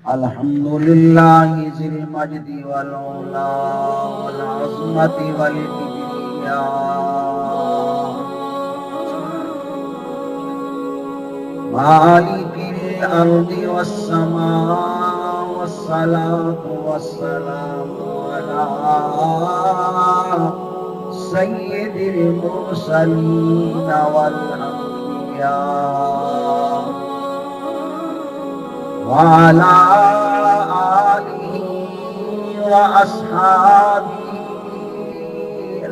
الحمد لله ذي المجد والعلا والعظمة والكبرياء مالك الأرض والسماء والصلاة والسلام على سيد المرسلين والأنبياء وعلى آله وأصحابه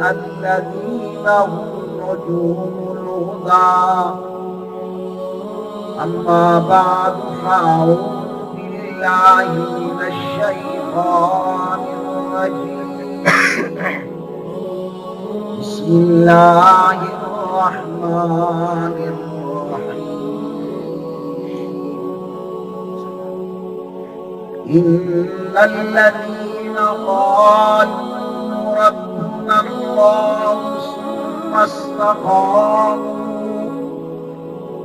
الذين هم نجوم الهدى أما بعد فأعوذ بالله من الشيطان الرجيم بسم الله الرحمن الرحيم إن الذين قالوا ربنا الله ثم استقاموا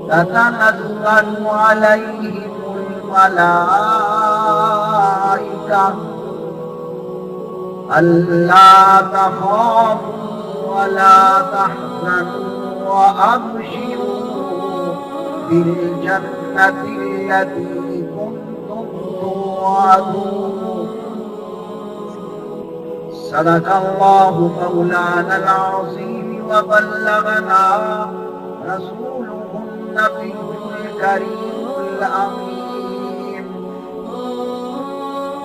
تتنزل عليهم الملائكة ألا تخافوا ولا تحزنوا وأبشروا بالجنة التي كنتم توعدون صدق الله مولانا العظيم وبلغنا رسوله النبي الكريم الأمين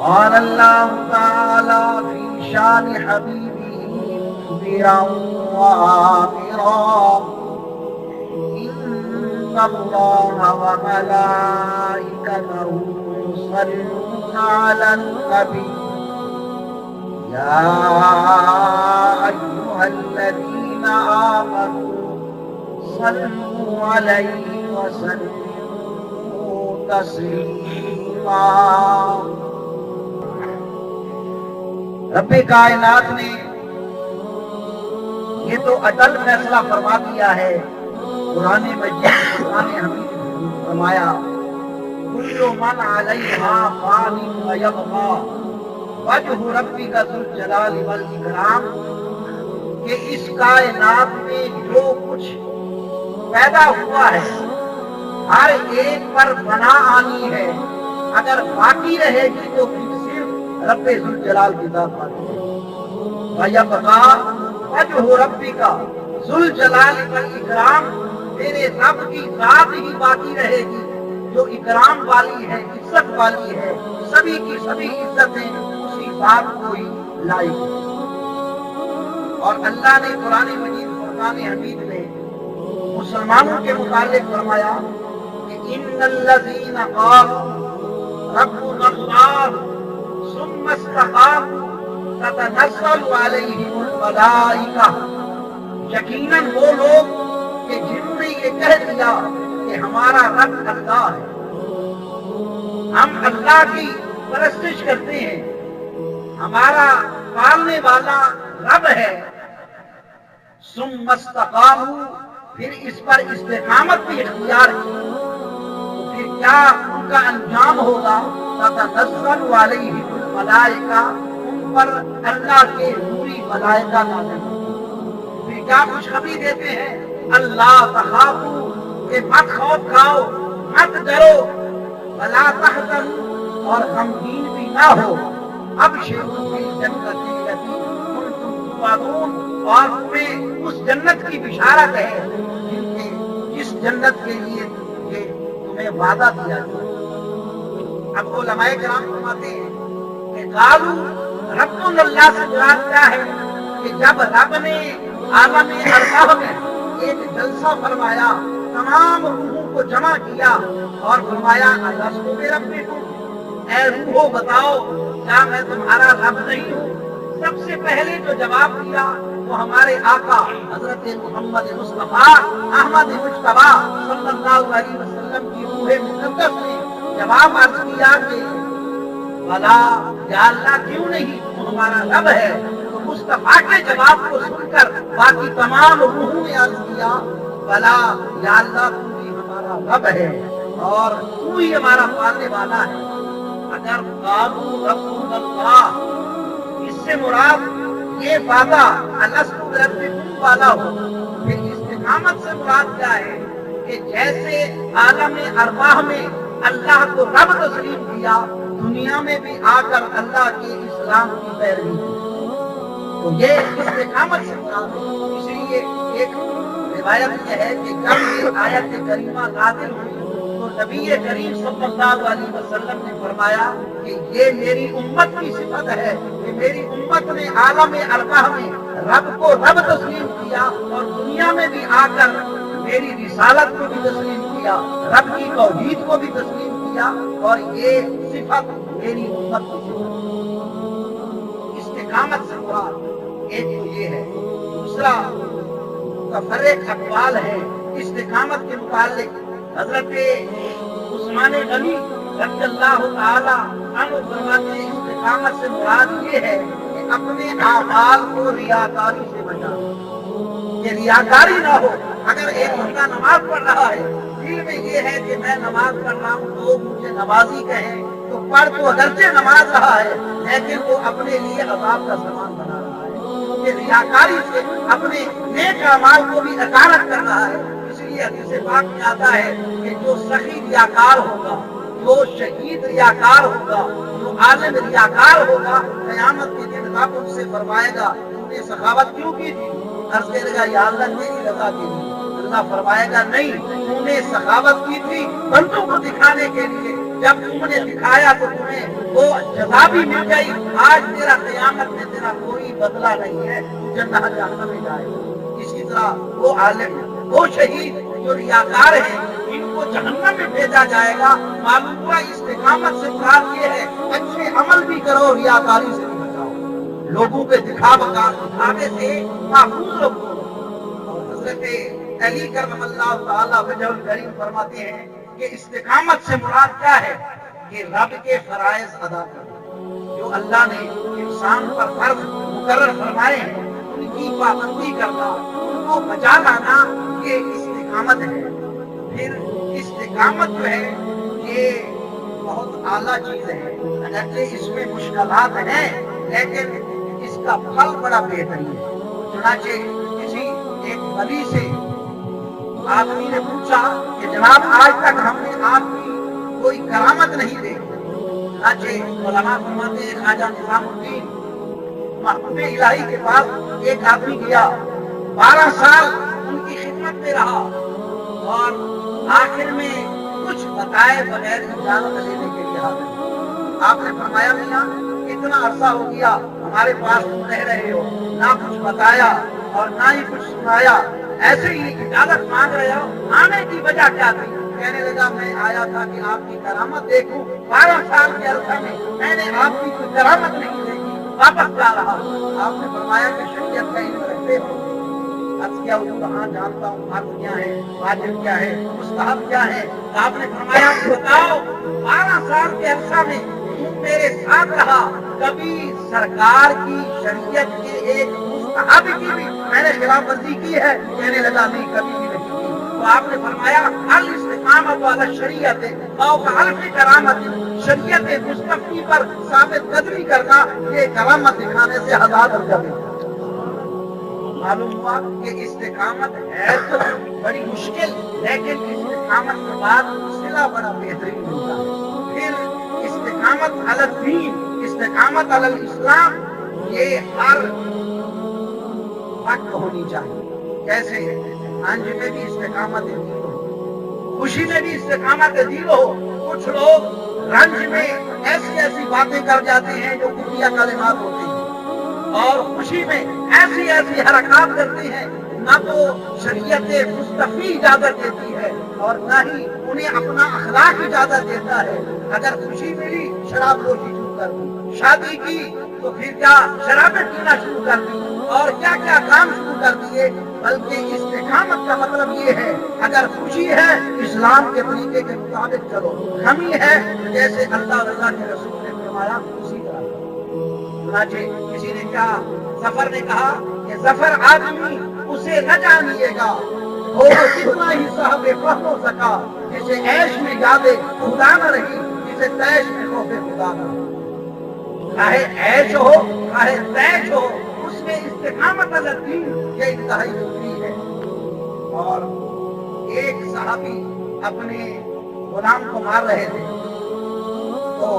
قال الله تعالى في شان حبيبه مخبرا وآمرا إن الله وملائكته يصلون على النبي يا أيها الذين آمنوا صلوا عليه وسلموا تسليما رب کائنات نے یہ تو اٹل فیصلہ فرما دیا ہے قرآن مجید قرآن حمید فرمایا کل من علیہا فان ویبقا وجہ ربک ذو الجلال والاکرام کہ اس کائنات میں جو کچھ پیدا ہوا ہے ہر ایک پر بنا آنی ہے اگر باقی رہے گی تو پھر صرف رب ذوالجلال کی ذات باقی ہے وَيَبْقَى وَجْهُ رَبِّكَ ذُو الْجَلَالِ وَالْإِكْرَامِ تیرے رب کی ذات ہی باقی رہے گی جو اکرام والی ہے عزت والی ہے سبھی کی سبھی عزتیں اسی ذات کو ہی لائق ہے اور اللہ نے قرآن مجید فرقان حمید میں مسلمانوں کے متعلق فرمایا کہ ان الذین قالوا ربنا اللہ ثم استقاموا تتنزل علیہم الملائکہ یقیناً وہ لوگ کہ جنہوں نے یہ کہہ دیا کہ ہمارا رب اللہ ہے ہم اللہ کی پرستش کرتے ہیں ہمارا پالنے والا رب ہے ثم استقاموا پھر اس پر استقامت بھی اختیار کی تو پھر کیا ان کا انجام ہوگا تتنزل علیہم الملائکہ ان پر اللہ کے نوری ملائکہ نازل ہوتے پھر کیا خوشخبری دیتے ہیں اللہ تخافوا کہ مت خوف کھاؤ مت ڈرو ولا تحزنوا اور غمگین بھی نہ ہو ابشروا بالجنۃ التی کنتم توعدون اور تمہیں اس جنت کی بشارت ہے جس جنت کے لیے تمہیں وعدہ دیا گیا اب علماء کرام فرماتے ہیں کہ قالوا ربنا اللہ سے مراد کیا ہے کہ جب رب نے عالم ارواح میں ایک جلسہ فرمایا تمام روحوں کو جمع کیا اور فرمایا الستو بربکم اے روحو بتاؤ کیا میں تمہارا رب نہیں ہوں سب سے پہلے جو جواب دیا وہ ہمارے آقا حضرت محمد مصطفیٰ احمد مجتبیٰ صلی اللہ علیہ وسلم کی روح مقدس نے جواب عرض کیا کہ بھلا یا اللہ کیوں نہیں تو ہمارا رب ہے تو مصطفیٰ کے جواب کو سن کر باقی تمام روحوں نے عرض کیا بھلا یا اللہ تو ہی ہمارا رب ہے اور تو ہی ہمارا پالنے والا ہے अगर कालू रब्बुल्लाह, इससे मुराद ये वादा अलस्तु बिरब्बिकुम वाला हो। फिर इस्तिकामत से मुराद क्या है कि जैसे आलम अरवाह में अल्लाह को रब तस्लीम किया, दुनिया में भी आकर अल्लाह के इस्लाम की पैरवी की, तो ये इस्तिकामत से मुराद है। इसलिए एक रिवायत यह है कि जब ये आयत करीमा नाज़िल हुई तो नबी करीम सल्लल्लाहु अलैहि वसल्लम ने फरमाया कि ये मेरी उम्मत की सिफत है कि मेरी उम्मत ने आलम अरवाह में रब को रब तस्लीम किया और दुनिया में भी आकर मेरी रिसालत को भी तस्लीम किया, रब की तौहीद को भी तस्लीम किया, और ये सिफत मेरी उम्मत की सिफत है। इस्तिकामत से मुराद एक तो ये है। दूसरा तफर्रुक़ अक़वाल है इस्तिकामत के मुताल्लिक़। हज़रत उस्मान गनी रज़ियल्लाहु ताला अन्हु फरमाते हैं इस्तिकामत से मुराद ये है कि अपने आमाल को रियाकारी से बचाना, कि रियाकारी ना हो। अगर एक बंदा नमाज पढ़ रहा है, दिल में ये है कि मैं नमाज पढ़ रहा हूँ, लोग मुझे नमाजी कहें, तो पढ़ तो अगरचे नमाज रहा है लेकिन वो अपने लिए अज़ाब का सामान बना रहा है, कि रियाकारी से अपने नेक अमाल को भी नकारत कर रहा है। इसलिए हदीस पाक में आता है कि जो सही रियाकार होगा, जो शहीद रियाकार होगा, जो आलिम रियाकार होगा, क़यामत के दिन रब उनसे फरमाएगा तूने सखावत क्यों की थी? अर्ज़ करेगा या अल्लाह तेरी रज़ा के लिए। अल्लाह फरमाएगा नहीं, तूने सखावत की थी बंदों को दिखाने के लिए, जब तुमने दिखाया तो तुम्हें वो जज़ा भी मिल गई। आज तेरा क़यामत में तेरा कोई बदला नहीं है, तू जन्नत जहन्नम में जाएगा। इसी तरह वो आलिम, वो शहीद जो रियाकार है, इनको जहन्नम में भेजा जाएगा। मालूम हुआ इस्तिकामत से मुराद ये है अच्छे अमल भी करो, रियाकारी से भी बचाओ, लोगों के दिखावे से महफूज रखो। हज़रत अली करमल्लाहु ताला वजहुल करीम फरमाते हैं कि इस्तिकामत से मुराद क्या है कि रब के फराइज अदा करना, जो अल्लाह ने इंसान पर फर्ज मुकर्रर फरमाए हैं उनकी पाबंदी करना, उनको बचा लाना, ये इस्तिकामत है। फिर इस्तिकामत जो है ये बहुत आला चीज है, अगरचे इसमें मुश्किलात हैं लेकिन इसका फल बड़ा बेहतरीन है। चुनाचे किसी एक वली से आदमी ने पूछा कि जनाब आज तक हमने आपकी कोई करामत नहीं देखी। चुनाचे उलमा फरमाते हैं ख्वाजा निज़ामुद्दीन महबूब इलाही के पास एक आदमी गया, 12 साल उनकी खिदमत में रहा और आखिर में कुछ बताए बगैर इजाजत लेने के लिए हाजिर। आपने फरमाया मियां इतना अरसा हो गया हमारे पास तुम रह रहे हो, ना कुछ बताया और ना ही कुछ सुनाया, ऐसे ही इजाजत मांग रहे हो, आने की वजह क्या थी? कहने लगा मैं आया था कि आपकी करामत देखूं। 12 साल के अरसा में मैंने आपकी कोई करामत नहीं देखी, वापस जा रहा। आपने फरमाया कि शरीयत का इल्म रखते हो? अर्ज़ किया कहाँ जानता हूँ, फर्ज क्या है, वाजिब क्या है, मुस्तहब क्या है। आपने फरमाया बताओ 12 साल के अरसा में तुम मेरे साथ रहा, कभी सरकार की शरीयत के एक मुस्तहब की भी मैंने खिलाफ वर्जी की है? कहने लगा नहीं, कभी भी नहीं की। तो आपने फरमाया अल इस्तिकामत वाला शरीयत और अल्फ़ करामत, शरीयत मुस्तफ़ी पर साबित कदमी करना ये करामत दिखाने से हजार दर्जा मिलता है। मालूम हुआ कि इस्तिकामत है तो बड़ी मुश्किल, लेकिन इस्तिकामत के बाद सिला बड़ा बेहतरीन मिलता है। फिर इस्तिकामत अलल दीन, इस्तिकामत अलल इस्लाम, ये हर वक्त होनी चाहिए। कैसे? अंज में भी इस्तिकामत दीन हो, खुशी में भी इस्तिकामत दीन हो। कुछ लोग रंज में ऐसी ऐसी बातें कर जाते हैं जो कुफिया कलिमात होती हैं, और खुशी में ऐसी ऐसी हरकत करते हैं, ना तो शरीयत मुस्तफ़ी इजाजत देती है और ना ही उन्हें अपना अखलाक इजाजत देता है। अगर खुशी मिली शराब नोशी शुरू कर दी, शादी की तो फिर क्या शराबें पीना शुरू कर दी और क्या क्या काम शुरू कर दिए। बल्कि इस्तिकामत का मतलब ये है अगर खुशी है इस्लाम के तरीके के मुताबिक चलो, कमी है जैसे अल्लाह रज़ा के रसूल ने फरमाया उसी तरह। किसी ने कहा, जफर ने कहा कि जफर आदमी उसे न जानिएगा वो कितना ही साहब फहम हो सका, जिसे ऐश में यादें खुदा न रही, जिसे तैश में खौफ खुदा का, चाहे ऐश हो चाहे तैश हो, उसमें इस्तिकामत अल दीन ये इंतहाई जरूरी है। और एक सहाबी अपने गुलाम को मार रहे थे, तो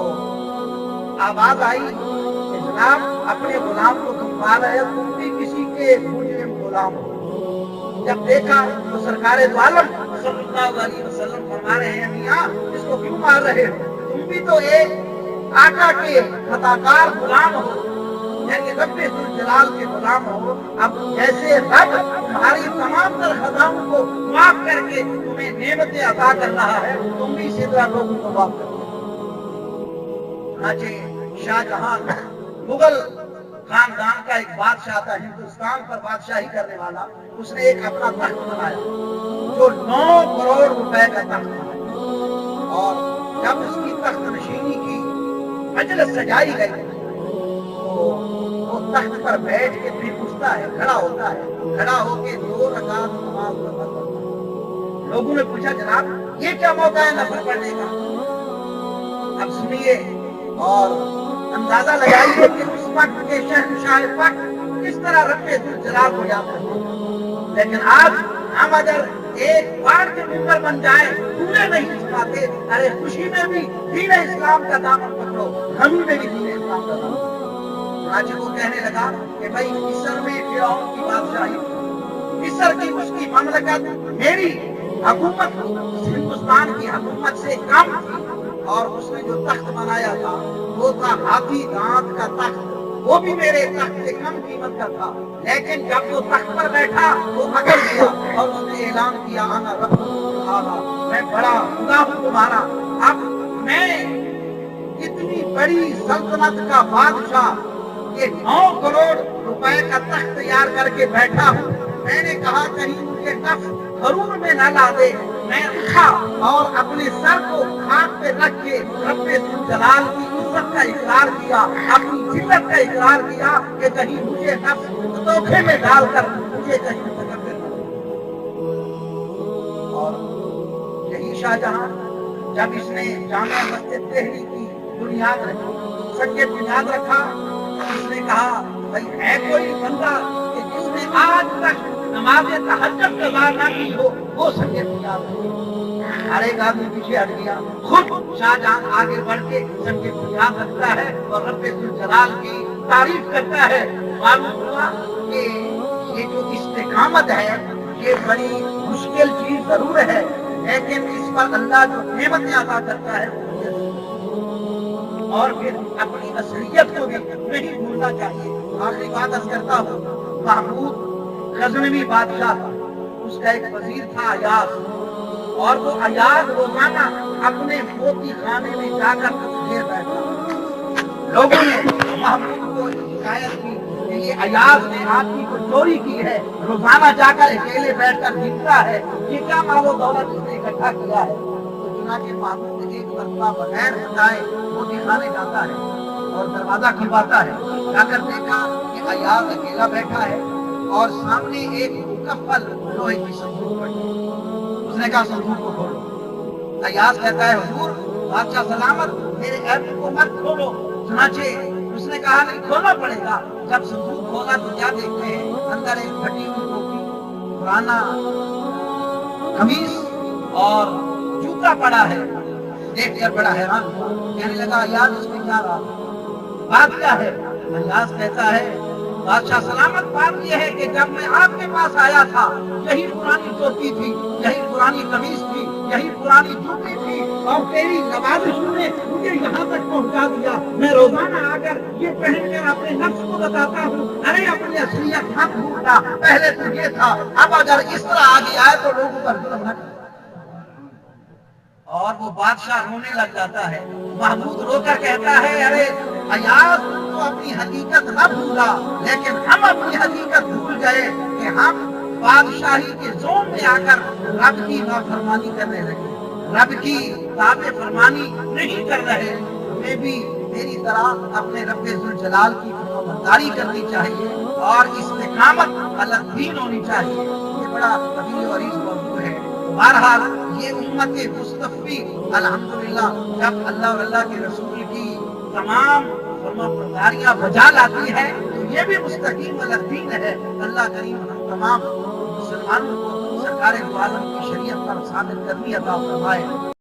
आवाज आई कि जनाब अपने गुलाम को तुम मार रहे हो, तुम भी किसी के मुजरिम गुलाम हो। जब देखा तो सरकारे दो आलम सल्लल्लाहु अलैहि वसल्लम फरमा रहे हैं, मियां इसको क्यों मार रहे हो, तुम भी तो एक आका के खताकार गुलाम हो, यानी रब्बे जुल जलाल के गुलाम हो। अब जैसे रब तुम्हारी तमाम तर खताओं को माफ करके तुम्हें नेमतें अता कर रहा है, तुम भी इसी तरह लोगों को माफ करो। शाहजहां मुगल खानदान का एक बादशाह था, हिंदुस्तान पर बादशाही करने वाला। उसने एक अपना तख्त बनाया जो 9 करोड़ रुपए का तख्त था, और जब उसकी तख्त नशीनी की मजलिस सजाई गई तो वो तख्त पर बैठ के फिर उठता है, खड़ा होता है, खड़ा होके 2 रकात नमाज अदा करता है। लोगों ने पूछा जनाब ये क्या मौका है नफल पढ़ने का? अब सुनिए और अंदाजा लगाइए कि उस वक्त के शहंशाह वक्त किस तरह रब्बे जुल जलाल को याद करते हैं। लेकिन आज हम अगर एक बार के मिंबर बन जाए, पूरे नहीं सुनाते। अरे खुशी में भी दीन इस्लाम का दामन पकड़ो, गमी में भी दीन इस्लाम का दामन। आज वो कहने लगा कि भाई मिस्र में फिरौन की बादशाही, मिस्र की उसकी ममलकत मेरी हुकूमत हिंदुस्तान की हुकूमत से कम थी, और उसने जो तख्त बनाया था वो था हाथी दांत का तख्त, वो भी मेरे तख्त से कम कीमत का था। लेकिन जब वो तख्त पर बैठा वो अकड़ गया और उसने ऐलान किया, आना रब्बुल आला, मैं बड़ा खुदा हूं तुम्हारा। अब मैं इतनी बड़ी सल्तनत का बादशाह, ये 9 करोड़ रुपए का तख्त तैयार करके बैठा हूँ। मैंने कहा कहीं मुझे नफ्स गरूर में न ला दे। मैं उठा और अपने सर को खाक पे रख के रब्बे जुल जलाल की इज्जत का इकरार किया, अपनी जिल्लत का इकरार किया कि कहीं मुझे नफ्स धोखे में डालकर मुझे कहीं मुतकब्बिर न बनाए। और यही शाहजहां जब इसने जामिया मस्जिद दिल्ली की बुनियाद रखी, सच्चे बुनियाद रखा, इसने कहा भाई है कोई बंदा कि जिसने आज तक नमाज तहज्जुद कज़ा ना की हो, वो सच्चे बुनियाद रखे। हर एक आदमी पीछे हट गया। खुद शाहजहां आगे बढ़ के सच्चे बुनियाद रखता है और रब्बे जुल जलाल की तारीफ करता है। मालूम हुआ कि ये जो इस्तिकामत है ये बड़ी मुश्किल चीज जरूर है, लेकिन इस पर अल्लाह जो नेमतें अता करता है और फिर अपनी असलियत को भी नहीं भूलना चाहिए। आखिरी बात अर्ज करता हूँ, महमूद गजनवी बादशाह था, उसका एक वजीर था अयाज, और वो अयाज रोजाना अपने मोती खाने में जाकर घेर बैठा। लोगों ने महमूद को शिकायत की कि ये अयाज ने आदमी को चोरी की है, रोजाना जाकर अकेले बैठकर गिनता है, ये क्या मालो दौलत इसने इकट्ठा किया है। तो चुनाचे महमूद एक मरतबा बगैर बताए मोती खाने जाता है और दरवाजा खुलवाता है। जाकर देखा कि अयाज अकेला बैठा है और सामने एक मुकफ्फल लोहे की संदूक पड़ी है। उसने कहा संदूक को खोलो। अयाज कहता है हुजूर बादशाह सलामत, मेरे ऐब को मत खोलो। चुनाचे उसने कहा नहीं खोलना पड़ेगा। जब संदूक खोला तो क्या देखते हैं, अंदर एक फटी हुई टोपी, पुराना कमीज और जूता पड़ा है। देखकर बड़ा हैरान हुआ, कहने लगा अयाज इसमें क्या रहा, बात क्या है? अयाज कहता है बादशाह सलामत, बात यह है कि जब मैं आपके पास आया था यही पुरानी टोपी थी, यही पुरानी कमीज थी, यही पुरानी जूती थी, और तेरी नवाजिश ने मुझे यहाँ तक पहुँचा दिया। मैं रोजाना आकर ये पहनकर अपने नफ्स को बताता हूँ, अरे अपनी असलियत मत भूलना, पहले तो ये था, अब अगर इस तरह आ गया है तो लोगों पर जुल्म न कर। और वो बादशाह रोने लग जाता है। महमूद रोकर कहता है अरे अयाज तो अपनी हकीकत न भूला, लेकिन हम अपनी हकीकत भूल गए कि हम बादशाही के जोन में आकर रब की नाफरमानी करने लगे, रब की ताबे फरमानी नहीं कर रहे। हमें भी मेरी तरह अपने रब्बे जुल जलाल की फरमाबरदारी करनी चाहिए और इस्तिकामत अलग दीन होनी चाहिए। ये बड़ा अजीज और अजीज मौजूद है। बहरहाल ये उम्मत मुस्तफ़ी अल्हम्दुलिल्लाह जब अल्लाह और अल्लाह के रसूल की تمام فرما برداریاں بجا لاتی ہے تو یہ بھی مستقیم الدین ہے. اللہ کریم ہم تمام مسلمانوں کو سرکار دو عالم کی شریعت پر ثابت قدمی عطا فرمائے.